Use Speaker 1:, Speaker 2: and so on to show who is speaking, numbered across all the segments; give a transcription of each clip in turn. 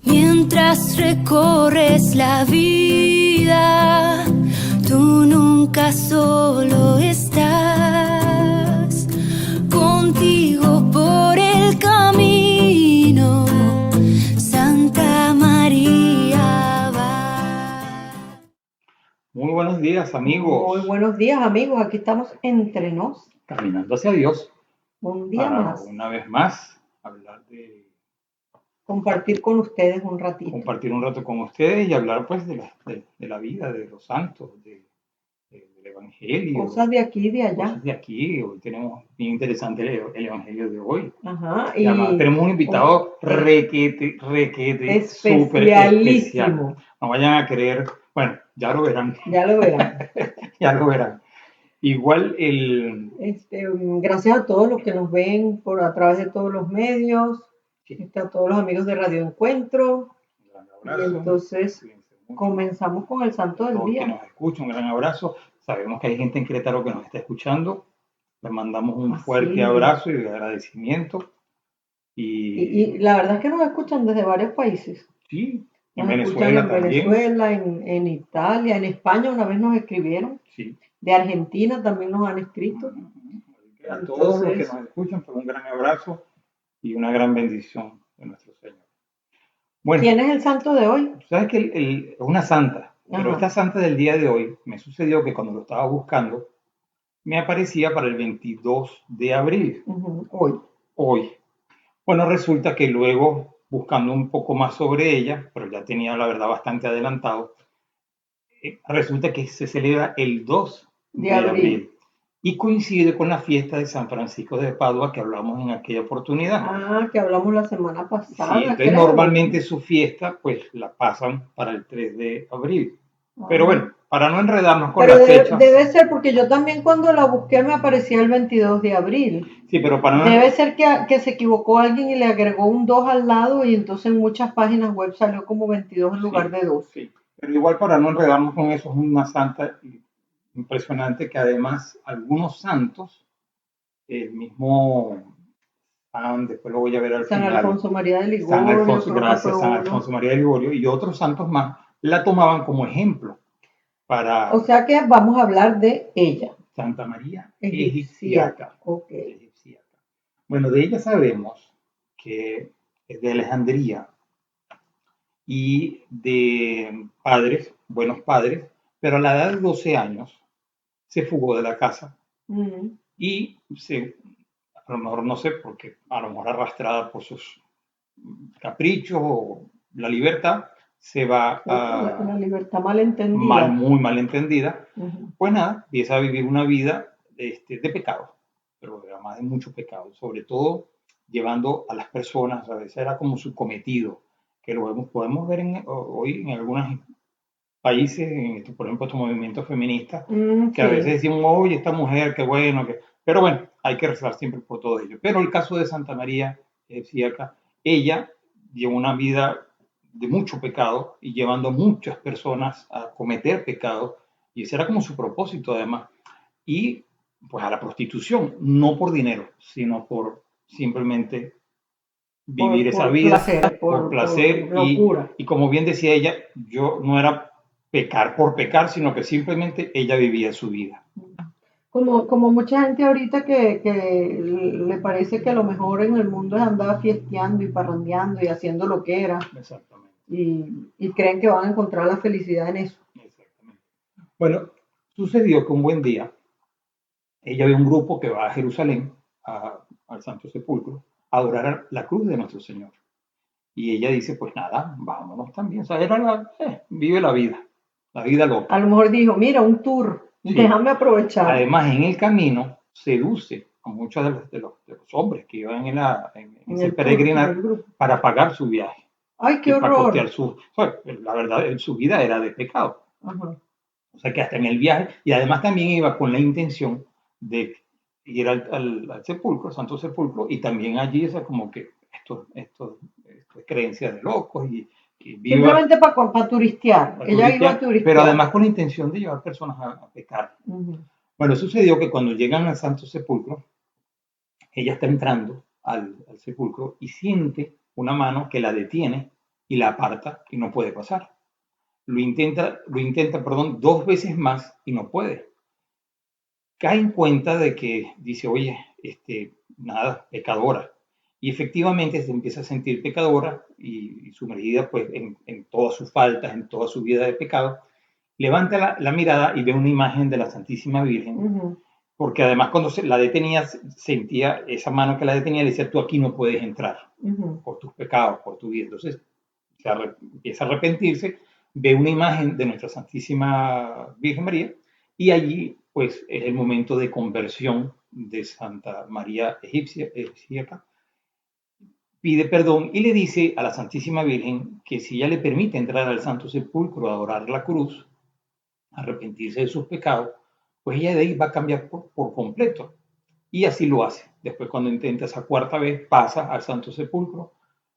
Speaker 1: Mientras recorres la vida, tú nunca solo estás. Contigo por el camino, Santa María va.
Speaker 2: Muy buenos días, amigos.
Speaker 3: Muy buenos días, amigos. Aquí estamos entre nos.
Speaker 2: Caminando hacia Dios.
Speaker 3: Un día
Speaker 2: Para
Speaker 3: más.
Speaker 2: una vez más hablar de
Speaker 3: Compartir con ustedes un ratito.
Speaker 2: compartir un rato con ustedes y hablar pues de la vida, de los santos, del Evangelio.
Speaker 3: Cosas de aquí y de allá.
Speaker 2: Cosas de aquí. Hoy tenemos bien interesante el Evangelio de hoy.
Speaker 3: Ajá.
Speaker 2: Y además tenemos un invitado requete, súper especial. No vayan a creer, bueno, ya lo verán.
Speaker 3: Ya lo verán.
Speaker 2: Ya lo verán. Igual
Speaker 3: gracias a todos los que nos ven a través de todos los medios, a todos los amigos de Radio Encuentro.
Speaker 2: Un gran abrazo.
Speaker 3: Y entonces comenzamos con el santo del día.
Speaker 2: Todos que nos escuchan, un gran abrazo. Sabemos que hay gente en Querétaro que nos está escuchando. Les mandamos un fuerte abrazo y agradecimiento.
Speaker 3: Y la verdad es que nos escuchan desde varios países.
Speaker 2: Sí,
Speaker 3: en Venezuela también. En Venezuela, en Italia, en España una vez nos escribieron.
Speaker 2: Sí.
Speaker 3: De Argentina también nos han escrito.
Speaker 2: A todos los que nos escuchan, pues un gran abrazo y una gran bendición de nuestro Señor. Bueno,
Speaker 3: ¿quién es el santo de hoy?
Speaker 2: Sabes que es una santa, pero esta santa del día de hoy me sucedió que cuando lo estaba buscando me aparecía para el 22 de abril. Hoy. Bueno, resulta que luego, buscando un poco más sobre ella, pero ya tenía la verdad bastante adelantado, resulta que se celebra el 2 de abril. Y coincide con la fiesta de San Francisco de Padua que hablamos en aquella oportunidad.
Speaker 3: Ah, que hablamos la semana pasada.
Speaker 2: Sí, entonces normalmente su fiesta pues la pasan para el 3 de abril. Pero bueno, para no enredarnos con las fechas.
Speaker 3: Debe ser porque yo también cuando la busqué me aparecía el 22 de abril.
Speaker 2: Sí, pero para no...
Speaker 3: Debe ser que se equivocó alguien y le agregó un 2 al lado y entonces en muchas páginas web salió como 22 en lugar de 2.
Speaker 2: Sí, pero igual para no enredarnos con eso es una santa impresionante que además algunos santos, el mismo después lo voy a ver al final.
Speaker 3: San Alfonso María de Ligorio.
Speaker 2: San Alfonso María de Ligorio y otros santos más la tomaban como ejemplo para...
Speaker 3: O sea que vamos a hablar de ella.
Speaker 2: Santa María Egipciaca.
Speaker 3: Okay.
Speaker 2: Bueno, de ella sabemos que es de Alejandría y de padres, buenos padres, pero a la edad de 12 años se fugó de la casa y a lo mejor no sé, porque a lo mejor arrastrada por sus caprichos o la libertad, se va a...
Speaker 3: La libertad malentendida.
Speaker 2: Muy mal entendida. Pues nada, empieza a vivir una vida de pecado, pero además de mucho pecado, sobre todo llevando a las personas, a veces era como su cometido, que lo podemos ver hoy en algunos países, por ejemplo, estos movimientos feministas, que a veces decimos, oye, esta mujer, qué bueno, pero bueno, hay que rezar siempre por todo ello. Pero el caso de Santa María Egipciaca, ella llevó una vida de mucho pecado y llevando a muchas personas a cometer pecado, y ese era como su propósito además, y pues a la prostitución, no por dinero, sino por simplemente vivir esa vida por placer y como bien decía ella, yo no era pecar por pecar, sino que simplemente ella vivía su vida.
Speaker 3: Como mucha gente ahorita que le parece que lo mejor en el mundo es andar fiesteando y parrandeando y haciendo lo que era.
Speaker 2: Exactamente.
Speaker 3: Y creen que van a encontrar la felicidad en eso.
Speaker 2: Exactamente. Bueno, sucedió que un buen día ella ve un grupo que va a Jerusalén, al Santo Sepulcro, a adorar la cruz de nuestro Señor. Y ella dice, pues nada, vámonos también. O sea, vive la vida loca.
Speaker 3: A lo mejor dijo, mira, un tour, déjame aprovechar.
Speaker 2: Además, en el camino seduce a muchos de los hombres que iban en ese peregrinar para pagar su viaje.
Speaker 3: ¡Ay, qué horror!
Speaker 2: La verdad, su vida era de pecado. O sea, que hasta en el viaje, y además también iba con la intención de ir al sepulcro, al Santo Sepulcro, y también allí, o sea, como que esto es creencia de locos
Speaker 3: simplemente para turistear. Ella iba a turistear.
Speaker 2: Pero además con la intención de llevar personas a pecar. Bueno, sucedió que cuando llegan al Santo Sepulcro, ella está entrando al sepulcro y siente una mano que la detiene y la aparta y no puede pasar. Lo intenta, dos veces más y no puede. Cae en cuenta de que dice, oye, nada, pecadora. Y efectivamente se empieza a sentir pecadora y sumergida pues, en todas sus faltas, en toda su vida de pecado. Levanta la mirada y ve una imagen de la Santísima Virgen,
Speaker 3: Ujú.
Speaker 2: porque además cuando la detenía, sentía esa mano que la detenía, le decía, tú aquí no puedes entrar
Speaker 3: Ujú.
Speaker 2: por tus pecados, por tu vida. Entonces empieza a arrepentirse, ve una imagen de nuestra Santísima Virgen María y allí pues es el momento de conversión de Santa María Egipcia, pide perdón y le dice a la Santísima Virgen que si ella le permite entrar al Santo Sepulcro a adorar la cruz, arrepentirse de sus pecados, pues ella de ahí va a cambiar por completo. Y así lo hace. Después cuando intenta esa cuarta vez, pasa al Santo Sepulcro,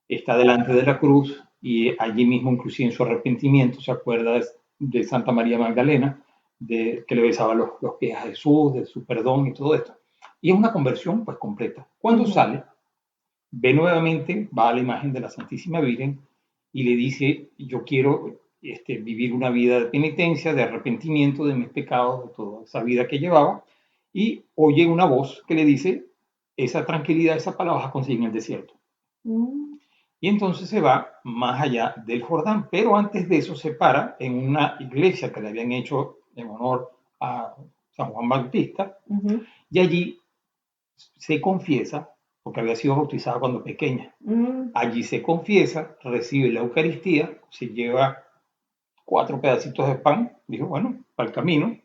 Speaker 2: está delante de la cruz y allí mismo, inclusive en su arrepentimiento, se acuerda de Santa María Magdalena, de que le besaba los pies a Jesús, de su perdón y todo esto. Y es una conversión pues completa. Cuando
Speaker 3: Ujú.
Speaker 2: sale, ve nuevamente, va a la imagen de la Santísima Virgen y le dice, yo quiero vivir una vida de penitencia, de arrepentimiento de mis pecados, de toda esa vida que llevaba, y oye una voz que le dice, esa tranquilidad, esa palabra vas a conseguir en el desierto.
Speaker 3: Mm.
Speaker 2: Y entonces se va más allá del Jordán, pero antes de eso se para en una iglesia que le habían hecho en honor a San Juan Bautista,
Speaker 3: Ujú.
Speaker 2: y allí se confiesa, porque había sido bautizada cuando pequeña.
Speaker 3: Mm.
Speaker 2: Allí se confiesa, recibe la Eucaristía, se lleva 4 pedacitos de pan, dijo, bueno, para el camino,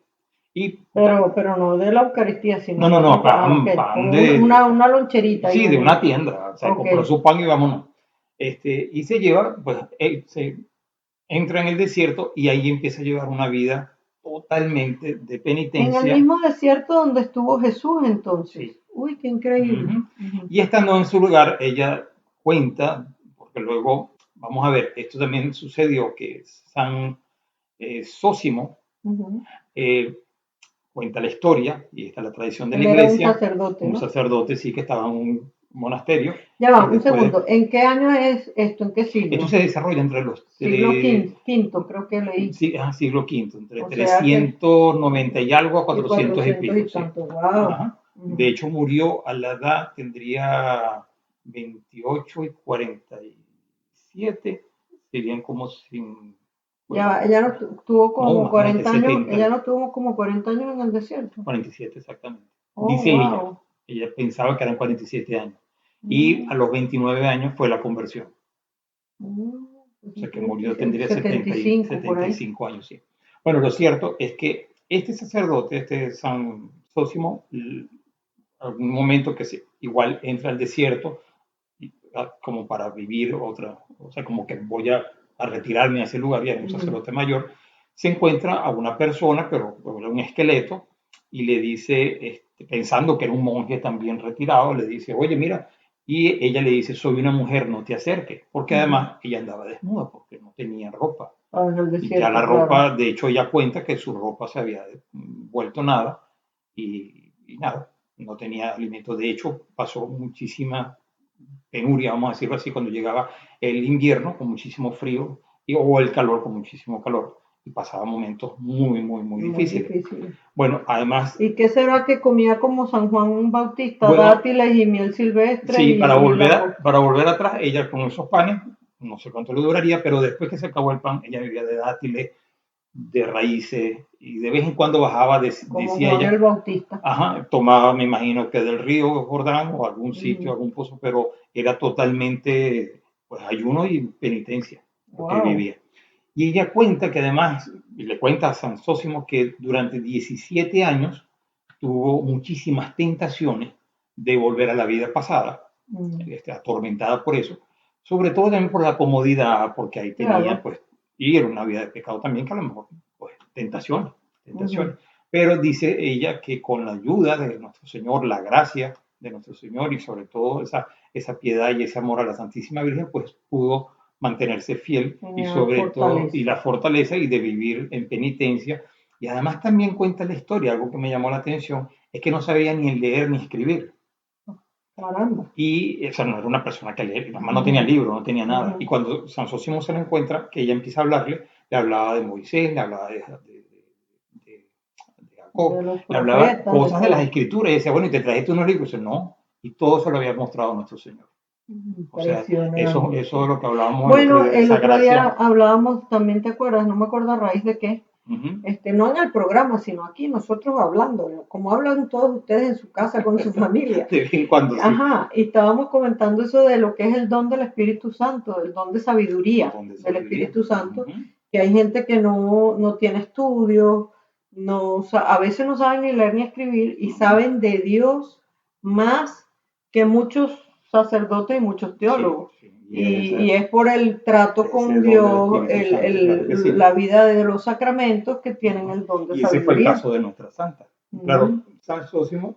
Speaker 2: y
Speaker 3: Pero no de la Eucaristía,
Speaker 2: no,
Speaker 3: sino
Speaker 2: no,
Speaker 3: de
Speaker 2: no,
Speaker 3: ok,
Speaker 2: pan
Speaker 3: como
Speaker 2: de,
Speaker 3: una loncherita y
Speaker 2: sí, de una tienda, o sea,
Speaker 3: ok.
Speaker 2: compró su pan y vámonos. Y se lleva, pues, se entra en el desierto y ahí empieza a llevar una vida totalmente de
Speaker 3: En el
Speaker 2: penitencia,
Speaker 3: mismo desierto donde estuvo Jesús entonces.
Speaker 2: sí.
Speaker 3: Uy, qué increíble.
Speaker 2: Ujú.
Speaker 3: Ujú.
Speaker 2: Y estando en su lugar, ella cuenta, porque luego, vamos a ver, esto también sucedió, que San Sósimo
Speaker 3: Ujú.
Speaker 2: eh, cuenta la historia, y esta es la tradición de la
Speaker 3: Él era un
Speaker 2: iglesia,
Speaker 3: sacerdote,
Speaker 2: un
Speaker 3: ¿no?
Speaker 2: sacerdote sí que estaba en un monasterio,
Speaker 3: Ya
Speaker 2: y
Speaker 3: va, un
Speaker 2: después,
Speaker 3: segundo. ¿En qué año es esto? ¿En qué
Speaker 2: esto
Speaker 3: siglo?
Speaker 2: se desarrolla entre los
Speaker 3: Siglo quinto, creo que leí.
Speaker 2: siglo V, entre
Speaker 3: O sea que
Speaker 2: 390 y algo a
Speaker 3: y
Speaker 2: 400 y
Speaker 3: 400
Speaker 2: pico,
Speaker 3: y
Speaker 2: sí.
Speaker 3: tanto. Wow.
Speaker 2: Ajá. De hecho, murió a la edad, tendría 28 y 47, serían como sin,
Speaker 3: Ya, ella no tuvo
Speaker 2: no,
Speaker 3: como
Speaker 2: imagínate,
Speaker 3: 40 años,
Speaker 2: 70,
Speaker 3: ella no tuvo como 40 años en el desierto.
Speaker 2: 47 exactamente.
Speaker 3: Oh,
Speaker 2: Dice
Speaker 3: wow.
Speaker 2: ella pensaba que eran 47 años. Y a
Speaker 3: Mm,
Speaker 2: los 29 años fue la conversión.
Speaker 3: pues
Speaker 2: O sea que
Speaker 3: entonces,
Speaker 2: murió, tendría
Speaker 3: 75 por ahí.
Speaker 2: 75 años, sí. Bueno, lo cierto es que este sacerdote, este San Sósimo, algún momento que igual entra al desierto como para vivir otra, o sea, como que voy a retirarme a ese lugar, ya era un
Speaker 3: Ujú.
Speaker 2: sacerdote mayor, se encuentra a una persona, pero era un esqueleto, y le dice, pensando que era un monje también retirado, le dice, oye, mira, y ella le dice, soy una mujer, no te acerques, porque
Speaker 3: Ujú.
Speaker 2: además ella andaba desnuda, porque no tenía ropa.
Speaker 3: Ah, en el
Speaker 2: Y ya la
Speaker 3: desierto, claro.
Speaker 2: ropa, de hecho, ella cuenta que su ropa se había vuelto nada y nada, no tenía alimento. De hecho, pasó muchísima penuria, vamos a decirlo así, cuando llegaba el invierno con muchísimo frío o el calor con muchísimo calor y pasaba momentos muy, muy, muy
Speaker 3: Muy
Speaker 2: difíciles.
Speaker 3: difícil.
Speaker 2: Bueno, además,
Speaker 3: ¿Y qué será que comía como San Juan Bautista?
Speaker 2: bueno,
Speaker 3: Dátiles y miel silvestre
Speaker 2: sí,
Speaker 3: y la ropa.
Speaker 2: para volver atrás, ella con esos panes, no sé cuánto le duraría, pero después que se acabó el pan, ella vivía de dátiles, de raíces, y de vez en cuando bajaba,
Speaker 3: Como
Speaker 2: decía
Speaker 3: Juan
Speaker 2: ella,
Speaker 3: el Bautista.
Speaker 2: ajá, tomaba, me imagino que del río Jordán o algún sitio,
Speaker 3: Ujú.
Speaker 2: algún pozo, pero era totalmente, pues, ayuno y penitencia lo que
Speaker 3: Wow.
Speaker 2: vivía. Y ella cuenta que además, y le cuenta a San Sósimo que durante 17 años tuvo muchísimas tentaciones de volver a la vida pasada,
Speaker 3: Mm.
Speaker 2: atormentada por eso, sobre todo también por la comodidad, porque ahí tenía,
Speaker 3: Claro.
Speaker 2: pues, y era una vida de pecado también, que a lo mejor, pues, tentaciones,
Speaker 3: Ujú.
Speaker 2: tentaciones. Pero dice ella que con la ayuda de nuestro Señor, la gracia de nuestro Señor y sobre todo esa piedad y ese amor a la Santísima Virgen, pues pudo mantenerse fiel y
Speaker 3: Tenía
Speaker 2: sobre todo, y
Speaker 3: fortaleza.
Speaker 2: la fortaleza y de vivir en penitencia. Y además también cuenta la historia, algo que me llamó la atención, es que no sabía ni leer ni escribir.
Speaker 3: Caramba.
Speaker 2: Y esa no era una persona que leía, además no tenía libro, no tenía nada. Y cuando San Sosimo se lo encuentra, que ella empieza a hablarle, le hablaba de Moisés, le hablaba de Jacob,
Speaker 3: De los
Speaker 2: le hablaba
Speaker 3: profetas, de
Speaker 2: cosas de las
Speaker 3: todo.
Speaker 2: escrituras, y decía, bueno, ¿y te trajiste unos libros? Y dice, no, y todo se lo había mostrado nuestro Señor. O sea, eso es
Speaker 3: Impresionante.
Speaker 2: lo que hablábamos el otro
Speaker 3: Bueno,
Speaker 2: día,
Speaker 3: el
Speaker 2: esa
Speaker 3: otro día
Speaker 2: gracia.
Speaker 3: hablábamos, también te acuerdas, no me acuerdo a raíz de qué,
Speaker 2: Ujú.
Speaker 3: no en el programa, sino aquí nosotros hablando, ¿no? Como hablan todos ustedes en su casa con su familia.
Speaker 2: De vez en cuando, sí.
Speaker 3: Ajá, y estábamos comentando eso de lo que es el don del Espíritu Santo, el don de sabiduría
Speaker 2: Donde
Speaker 3: del
Speaker 2: sabiduría.
Speaker 3: Espíritu Santo,
Speaker 2: Ujú.
Speaker 3: que hay gente que no tiene estudios, a veces no saben ni leer ni escribir y saben de Dios más que muchos sacerdotes y muchos
Speaker 2: Sí,
Speaker 3: teólogos.
Speaker 2: sí.
Speaker 3: Y es por el trato
Speaker 2: Es
Speaker 3: con
Speaker 2: el don del
Speaker 3: Dios,
Speaker 2: Espíritu Santo, claro que sí.
Speaker 3: la vida de los sacramentos que tienen
Speaker 2: Ujú.
Speaker 3: el don de
Speaker 2: Y ese fue el
Speaker 3: sabiduría.
Speaker 2: caso de nuestra santa. Claro,
Speaker 3: Mm,
Speaker 2: San Sosimo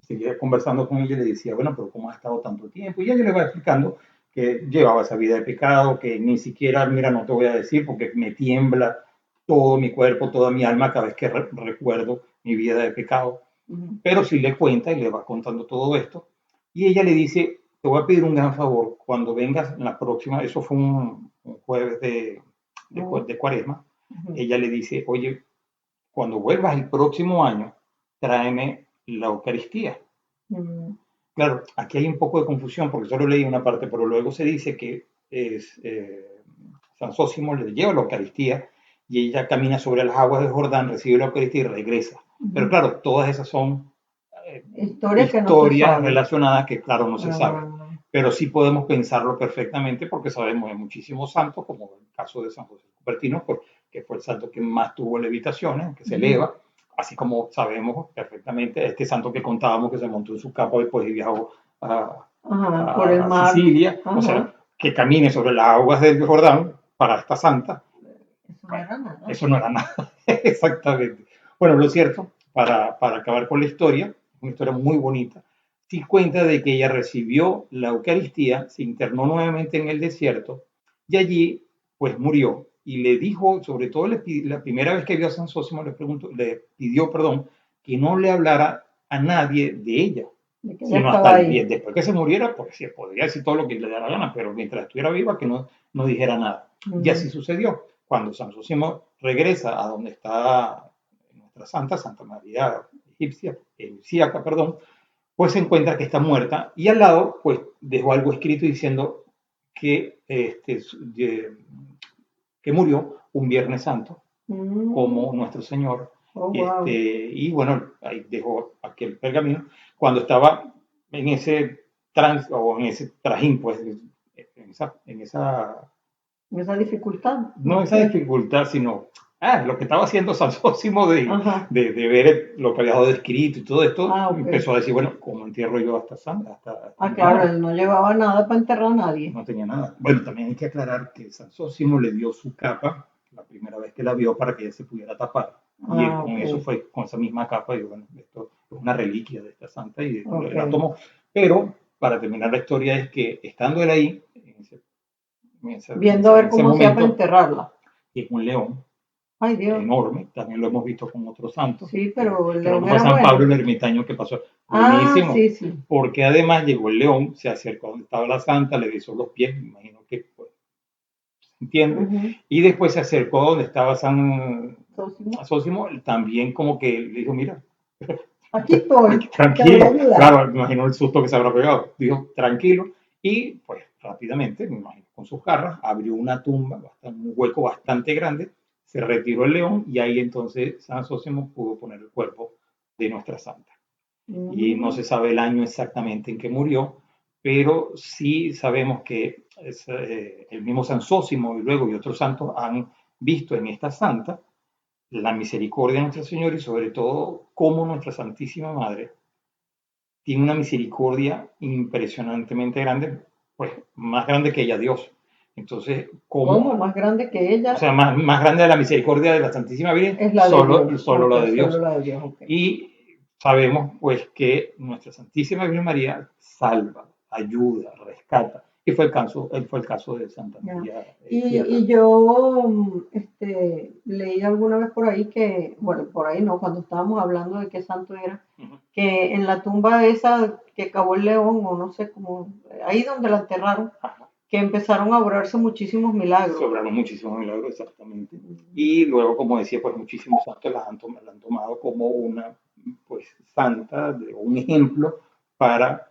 Speaker 2: seguía conversando con ella y le decía, bueno, pero ¿cómo has estado tanto tiempo? Y ella le va explicando que llevaba esa vida de pecado, que ni siquiera, mira, no te voy a decir porque me tiembla todo mi cuerpo, toda mi alma cada vez que recuerdo mi vida de pecado.
Speaker 3: mm,
Speaker 2: Pero sí le cuenta y le va contando todo esto. Y ella le dice, te voy a pedir un gran favor, cuando vengas en la próxima, eso fue un jueves
Speaker 3: mm,
Speaker 2: de Cuaresma,
Speaker 3: mm,
Speaker 2: ella le dice, oye, cuando vuelvas el próximo año, tráeme la Eucaristía.
Speaker 3: mm.
Speaker 2: Claro, aquí hay un poco de confusión porque solo leí una parte, pero luego se dice que San Sósimo le lleva la Eucaristía y ella camina sobre las aguas de Jordán, recibe la Eucaristía y regresa. Pero
Speaker 3: Ujú.
Speaker 2: claro, todas esas son
Speaker 3: Historia que no se
Speaker 2: historias
Speaker 3: sabe.
Speaker 2: relacionadas que, claro, no se sabe.
Speaker 3: Ah,
Speaker 2: Pero sí podemos pensarlo perfectamente porque sabemos de muchísimos santos, como el caso de San José Cupertino, que fue el santo que más tuvo levitaciones, que se
Speaker 3: ujú.
Speaker 2: eleva, así como sabemos perfectamente este santo que contábamos que se montó en su capa después y viajó a,
Speaker 3: Ajá, por el
Speaker 2: a
Speaker 3: mar.
Speaker 2: Sicilia, o sea,
Speaker 3: Ajá.
Speaker 2: que camine sobre las aguas del Jordán para esta santa,
Speaker 3: Eso no era nada.
Speaker 2: eso no era nada, exactamente. Bueno, lo cierto, para acabar con la historia, una historia muy bonita, sí cuenta de que ella recibió la Eucaristía, se internó nuevamente en el desierto y allí pues murió. Y le dijo, sobre todo la primera vez que vio a San Sosimo, le pidió perdón, que no le hablara a nadie de ella,
Speaker 3: De que ella
Speaker 2: sino hasta
Speaker 3: estaba
Speaker 2: el
Speaker 3: ahí.
Speaker 2: día después que se muriera, porque sí, podría decir todo lo que le diera la gana, pero mientras estuviera viva, que no dijera nada. Y
Speaker 3: Mm,
Speaker 2: así sucedió. Cuando San Sosimo regresa a donde está nuestra santa, Santa María Egipciaca, perdón, pues se encuentra que está muerta y al lado, pues dejó algo escrito diciendo que, que murió un Viernes Santo,
Speaker 3: mm,
Speaker 2: como nuestro Señor.
Speaker 3: oh, wow.
Speaker 2: Y bueno, ahí dejó aquel pergamino. Cuando estaba en ese trance o en ese trajín, pues, en esa
Speaker 3: Esa dificultad,
Speaker 2: no
Speaker 3: no
Speaker 2: esa
Speaker 3: sé.
Speaker 2: dificultad, sino lo que estaba haciendo Sansósimo
Speaker 3: Ajá.
Speaker 2: de ver lo que había dejado escrito y todo esto,
Speaker 3: Ah, ok.
Speaker 2: empezó a decir, bueno, ¿cómo entierro yo hasta
Speaker 3: Ah,
Speaker 2: mi
Speaker 3: claro,
Speaker 2: madre?
Speaker 3: él no llevaba nada para enterrar a nadie.
Speaker 2: No tenía nada. Bueno, también hay que aclarar que Sansósimo le dio su capa la primera vez que la vio para que ella se pudiera tapar. Y él
Speaker 3: Ah,
Speaker 2: con
Speaker 3: ok.
Speaker 2: eso fue, con esa misma capa, y bueno, esto es una reliquia de esta santa y
Speaker 3: Ok.
Speaker 2: la tomó. Pero, para terminar la historia, es que estando él ahí,
Speaker 3: Viendo a ver
Speaker 2: en ese
Speaker 3: cómo hacía para
Speaker 2: momento,
Speaker 3: enterrarla.
Speaker 2: y es un león
Speaker 3: Ay, Dios.
Speaker 2: enorme, también lo hemos visto con otros santos,
Speaker 3: Sí, pero el
Speaker 2: creo
Speaker 3: león
Speaker 2: que fue
Speaker 3: era
Speaker 2: San Pablo
Speaker 3: bueno.
Speaker 2: el ermitaño que pasó,
Speaker 3: Ah,
Speaker 2: buenísimo,
Speaker 3: sí, sí.
Speaker 2: porque además llegó el león, se acercó donde estaba la santa, le besó los pies, me imagino que pues, se entiende,
Speaker 3: Ujú.
Speaker 2: y después se acercó donde estaba San
Speaker 3: Sósimo.
Speaker 2: Sósimo, también como que le dijo, mira,
Speaker 3: Aquí estoy, te voy a
Speaker 2: tranquilo,
Speaker 3: ayudar.
Speaker 2: claro, me imagino el susto que se habrá pegado, dijo, tranquilo, y pues rápidamente, me imagino, con sus garras, abrió una tumba, un hueco bastante grande, se retiró el león y ahí entonces San Sósimo pudo poner el cuerpo de nuestra santa. Y no
Speaker 3: Mm,
Speaker 2: se sabe el año exactamente en que murió, pero sí sabemos que el mismo San Sósimo y luego y otros santos han visto en esta santa la misericordia de Nuestra Señora y sobre todo cómo nuestra Santísima Madre tiene una misericordia impresionantemente grande, pues más grande que ella Dios. Entonces,
Speaker 3: ¿cómo?
Speaker 2: ¿cómo?
Speaker 3: Más grande que
Speaker 2: O
Speaker 3: ella
Speaker 2: sea, más grande de la misericordia de la Santísima Virgen,
Speaker 3: es la de Dios.
Speaker 2: solo
Speaker 3: Ok,
Speaker 2: la de
Speaker 3: solo
Speaker 2: Dios.
Speaker 3: la de Dios. Ok.
Speaker 2: Y sabemos pues que nuestra Santísima Virgen María salva, ayuda, rescata Y fue el caso de Santa
Speaker 3: Ya.
Speaker 2: María
Speaker 3: Y
Speaker 2: Fiat.
Speaker 3: yo leí alguna vez por ahí que, bueno, por ahí no, cuando estábamos hablando de qué santo era,
Speaker 2: Ujú.
Speaker 3: que en la tumba esa que cavó el león, o no sé cómo, ahí donde la enterraron,
Speaker 2: Ajá.
Speaker 3: que empezaron a obrarse muchísimos milagros.
Speaker 2: Se obraron muchísimos milagros, exactamente. Y luego, como decía, pues muchísimos santos la han tomado como una pues, santa, un ejemplo para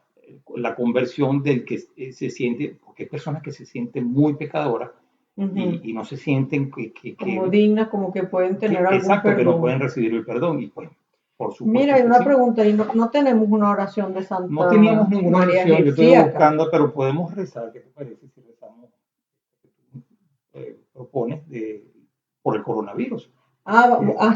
Speaker 2: la conversión del que se siente, porque hay personas que se sienten muy pecadoras
Speaker 3: Ujú.
Speaker 2: y no se sienten
Speaker 3: Como dignas, como que pueden tener algún
Speaker 2: exacto, que no
Speaker 3: perdón.
Speaker 2: pueden recibir el perdón. Y pues, por
Speaker 3: Mira,
Speaker 2: supuesto
Speaker 3: hay
Speaker 2: que
Speaker 3: una
Speaker 2: sí.
Speaker 3: pregunta, y no tenemos una oración de
Speaker 2: No teníamos
Speaker 3: Santa
Speaker 2: ninguna
Speaker 3: María
Speaker 2: oración, yo estoy
Speaker 3: Egipciaca.
Speaker 2: buscando, pero podemos rezar. ¿Qué te parece si rezamos? Propones por el coronavirus.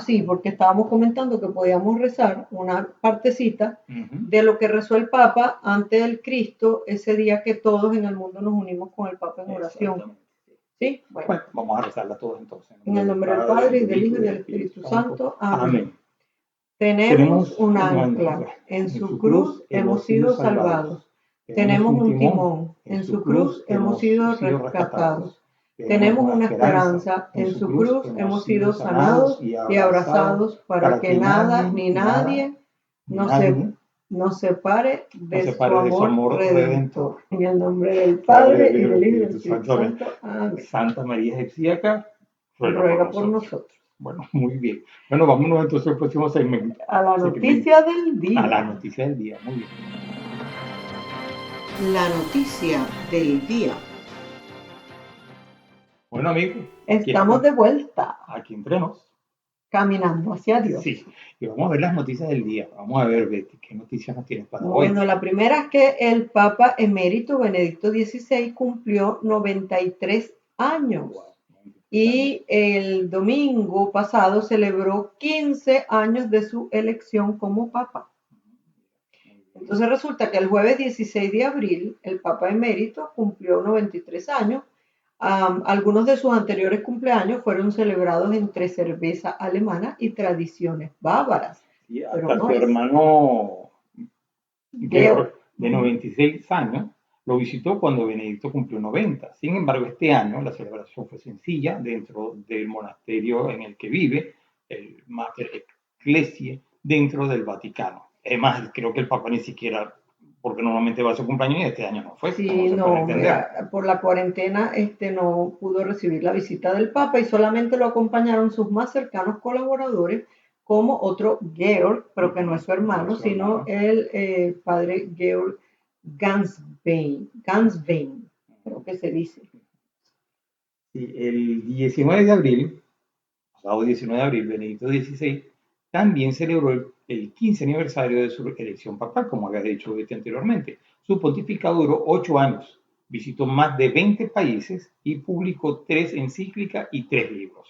Speaker 3: Sí, porque estábamos comentando que podíamos rezar una partecita
Speaker 2: Ujú.
Speaker 3: de lo que rezó el Papa ante el Cristo ese día que todos en el mundo nos unimos con el Papa en oración.
Speaker 2: Exactamente.
Speaker 3: ¿Sí? Bueno,
Speaker 2: Bueno, vamos a rezarla todos entonces.
Speaker 3: en el nombre del Padre y del Hijo y
Speaker 2: del
Speaker 3: del Espíritu Santo. Amén.
Speaker 2: Amén.
Speaker 3: Tenemos un ancla, en su cruz hemos sido salvados. Tenemos un timón, en su cruz hemos sido rescatados. Tenemos una esperanza, en su cruz hemos sido sanados y abrazados para que nada ni nadie nos separe de su amor redentor. En el nombre del Padre y del Hijo y del Espíritu Santo. Amén.
Speaker 2: Santa María Egipciaca,
Speaker 3: Ruega por nosotros.
Speaker 2: Bueno, muy bien. Bueno, vámonos entonces al próximo segmento.
Speaker 3: A la noticia del
Speaker 2: A la
Speaker 3: día.
Speaker 2: noticia del día, muy bien.
Speaker 3: La noticia del día.
Speaker 2: Bueno, amigos,
Speaker 3: Estamos de vuelta,
Speaker 2: aquí entre nos.
Speaker 3: caminando hacia Dios.
Speaker 2: Sí, y vamos a ver las noticias del día. Vamos a ver, Betty, qué noticias nos tienes para hoy.
Speaker 3: Bueno, la primera es que el Papa emérito Benedicto XVI cumplió 93 años.
Speaker 2: Wow.
Speaker 3: Y el domingo pasado celebró 15 años de su elección como Papa. Entonces resulta que el jueves 16 de abril el Papa emérito cumplió 93 años. Algunos de sus anteriores cumpleaños fueron celebrados entre cerveza alemana y tradiciones bávaras.
Speaker 2: Y
Speaker 3: Pero
Speaker 2: hasta
Speaker 3: no
Speaker 2: su
Speaker 3: es
Speaker 2: hermano Georg, de
Speaker 3: Ujú.
Speaker 2: 96 años, lo visitó cuando Benedicto cumplió 90. Sin embargo, este año la celebración fue sencilla dentro del monasterio en el que vive, el Mater Ecclesiae, dentro del Vaticano. Además, creo que el Papa ni siquiera, porque normalmente va a su cumpleaños y este año no fue,
Speaker 3: Sí,
Speaker 2: como se puede
Speaker 3: no,
Speaker 2: entender.
Speaker 3: mira, por la cuarentena no pudo recibir la visita del Papa y solamente lo acompañaron sus más cercanos colaboradores, como otro Georg, pero que no es su hermano,
Speaker 2: No es su
Speaker 3: sino
Speaker 2: hermano.
Speaker 3: el padre Georg Ganswein, creo que se dice.
Speaker 2: Sí, el 19 de abril, pasado 19 de abril, Benedicto XVI también celebró el 15 aniversario de su elección papal, como había dicho anteriormente. Su pontificado duró 8 años, visitó más de 20 países y publicó 3 encíclicas y 3 libros.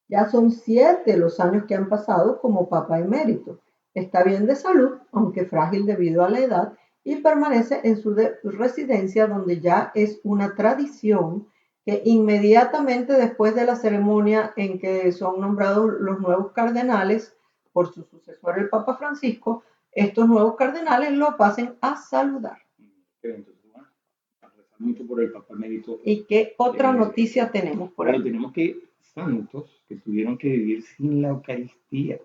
Speaker 3: Ya son 7 los años que han pasado como Papa emérito. Está bien de salud, aunque frágil debido a la edad, y permanece en su residencia donde ya es una tradición que inmediatamente después de la ceremonia en que son nombrados los nuevos cardenales por su sucesor el Papa Francisco, estos nuevos cardenales lo pasen a saludar.
Speaker 2: Entonces, bueno, a rezar mucho por el Papa emérito.
Speaker 3: ¿Y qué otra noticia tenemos por ahí?
Speaker 2: Bueno, tenemos que santos que tuvieron que vivir sin la Eucaristía.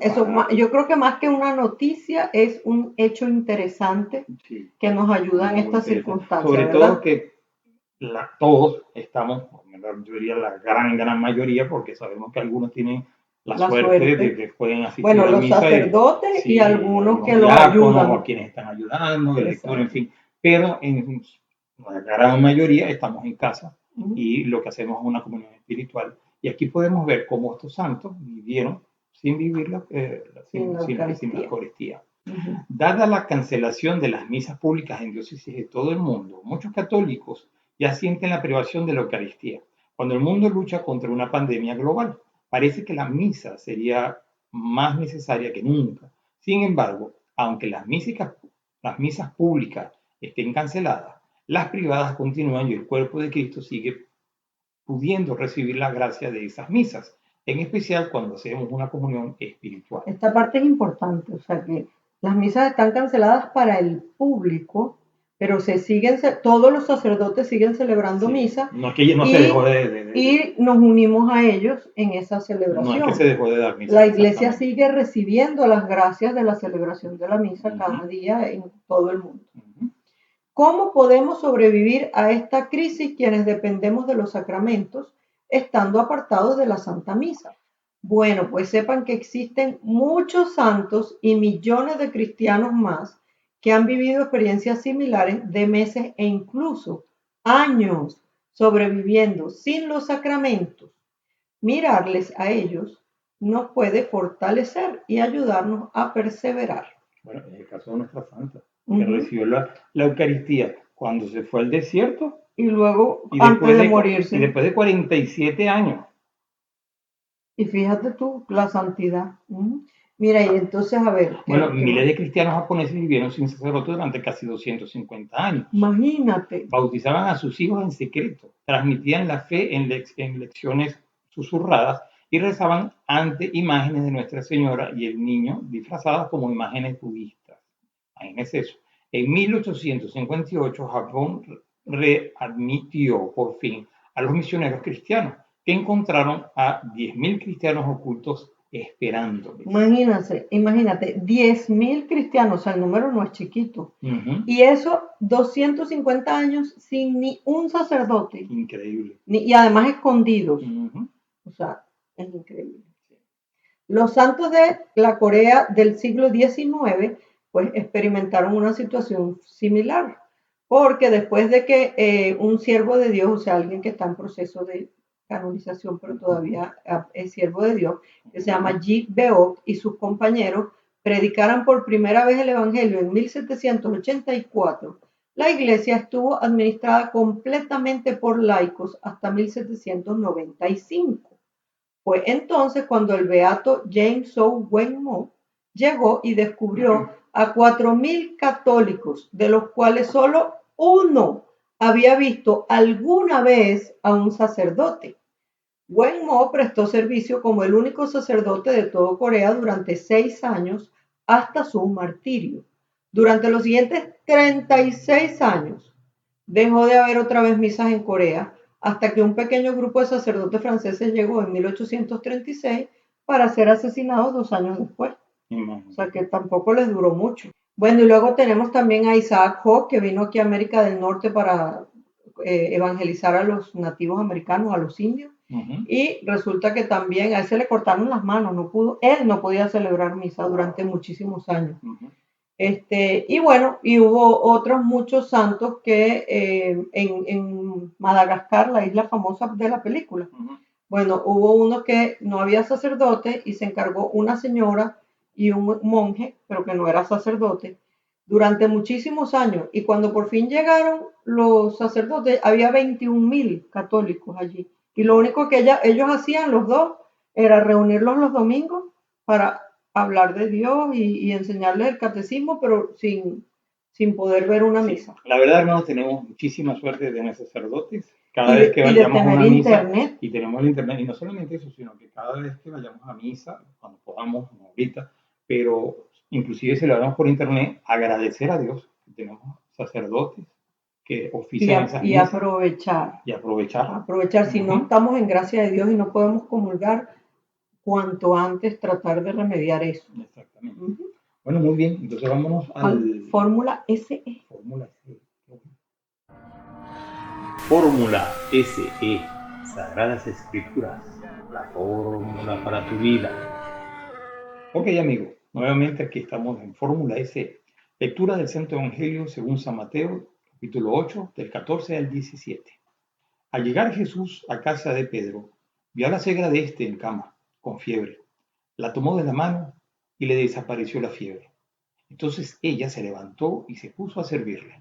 Speaker 3: Eso, yo creo que más que una noticia es un hecho interesante
Speaker 2: Sí,
Speaker 3: que nos ayuda en estas
Speaker 2: interesante.
Speaker 3: circunstancias,
Speaker 2: Sobre
Speaker 3: ¿verdad?
Speaker 2: todo que todos estamos, yo diría la gran mayoría, porque sabemos que algunos tienen la suerte de que pueden asistir
Speaker 3: Bueno,
Speaker 2: a la
Speaker 3: los
Speaker 2: misa
Speaker 3: sacerdotes y algunos que los
Speaker 2: diáconos,
Speaker 3: ayudan.
Speaker 2: o quienes están ayudando, el lector, en
Speaker 3: Exacto.
Speaker 2: fin. Pero en la gran mayoría estamos en casa
Speaker 3: Ujú.
Speaker 2: y lo que hacemos es una comunión espiritual. Y aquí podemos ver cómo estos santos vivieron sin vivir
Speaker 3: Sin la
Speaker 2: sin la
Speaker 3: Eucaristía.
Speaker 2: Eucaristía.
Speaker 3: Ujú.
Speaker 2: Dada la cancelación de las misas públicas en diócesis de todo el mundo, muchos católicos ya sienten la privación de la Eucaristía. Cuando el mundo lucha contra una pandemia global, parece que la misa sería más necesaria que nunca. Sin embargo, aunque las misas públicas estén canceladas, las privadas continúan y el cuerpo de Cristo sigue pudiendo recibir la gracia de esas misas, en especial cuando hacemos una comunión espiritual.
Speaker 3: Esta parte es importante, o sea que las misas están canceladas para el público, pero todos los sacerdotes siguen celebrando misa.
Speaker 2: No es que no se dejó
Speaker 3: y nos unimos a ellos en esa celebración.
Speaker 2: No es que se dejó de dar misa.
Speaker 3: La iglesia sigue recibiendo las gracias de la celebración de la misa cada día en todo el mundo. ¿Cómo podemos sobrevivir a esta crisis quienes dependemos de los sacramentos estando apartados de la Santa Misa? Bueno, pues sepan que existen muchos santos y millones de cristianos más que han vivido experiencias similares de meses e incluso años sobreviviendo sin los sacramentos. Mirarles a ellos nos puede fortalecer y ayudarnos a perseverar.
Speaker 2: Bueno, en el caso de nuestra santa, que recibió la Eucaristía cuando se fue al desierto.
Speaker 3: Y luego, antes de morirse.
Speaker 2: Y después de 47 años.
Speaker 3: Y fíjate tú, la santidad. Mira, y entonces, a ver.
Speaker 2: Bueno, miles de cristianos japoneses vivieron sin sacerdote durante casi 250 años.
Speaker 3: Imagínate.
Speaker 2: Bautizaban a sus hijos en secreto, transmitían la fe en lecciones susurradas y rezaban ante imágenes de Nuestra Señora y el Niño disfrazadas como imágenes budistas. Imagínense eso. En 1858, Japón readmitió por fin a los misioneros cristianos, que encontraron a 10.000 cristianos ocultos esperándoles.
Speaker 3: Imagínate, 10.000 cristianos, o sea, el número no es chiquito. Y eso, 250 años sin ni un sacerdote.
Speaker 2: Increíble.
Speaker 3: Y además escondidos. O sea, es increíble. Los santos de la Corea del siglo XIX, pues experimentaron una situación similar. Porque después de que un siervo de Dios, o sea, alguien que está en proceso de canonización, pero todavía es siervo de Dios, que se llama Ji Beok, y sus compañeros predicaran por primera vez el Evangelio en 1784, la iglesia estuvo administrada completamente por laicos hasta 1795. Fue entonces cuando el beato James Sow Wenmo llegó y descubrió a 4.000 católicos, de los cuales solo uno había visto alguna vez a un sacerdote. Wenmo prestó servicio como el único sacerdote de todo Corea durante 6 años hasta su martirio. Durante los siguientes 36 años dejó de haber otra vez misas en Corea hasta que un pequeño grupo de sacerdotes franceses llegó en 1836 para ser asesinados 2 años después. O sea que tampoco les duró mucho. Bueno, y luego tenemos también a Isaac Ho, que vino aquí a América del Norte para evangelizar a los nativos americanos, a los indios. Y resulta que también a él se le cortaron las manos, él no podía celebrar misa durante muchísimos años. Y bueno, y hubo otros muchos santos que en Madagascar, la isla famosa de la película, bueno, hubo uno que no había sacerdote y se encargó una señora y un monje, pero que no era sacerdote, durante muchísimos años. Y cuando por fin llegaron los sacerdotes, había 21.000 católicos allí. Y lo único que ellos hacían, los dos, era reunirlos los domingos para hablar de Dios y enseñarles el catecismo, pero sin poder ver una misa.
Speaker 2: La verdad, hermanos, tenemos muchísima suerte de tener sacerdotes. Cada vez que vayamos a una misa, y tenemos el internet, y no solamente eso, sino que cada vez que vayamos a misa, cuando podamos, no ahorita, pero inclusive si lo hagamos por internet, agradecer a Dios que tenemos sacerdotes que ofician esas misas.
Speaker 3: Y aprovechar. Si no estamos en gracia de Dios y no podemos comulgar, cuanto antes tratar de remediar eso.
Speaker 2: Exactamente. Bueno, muy bien. Entonces vámonos al
Speaker 3: Fórmula SE.
Speaker 2: Fórmula SE. Fórmula SE. Sagradas Escrituras. La fórmula para tu vida. Ok, amigos. Nuevamente aquí estamos en Fórmula SE. Lectura del Santo Evangelio según San Mateo, capítulo 8, del 14 al 17. Al llegar Jesús a casa de Pedro, vio a la suegra de éste en cama, con fiebre. La tomó de la mano y le desapareció la fiebre. Entonces ella se levantó y se puso a servirle.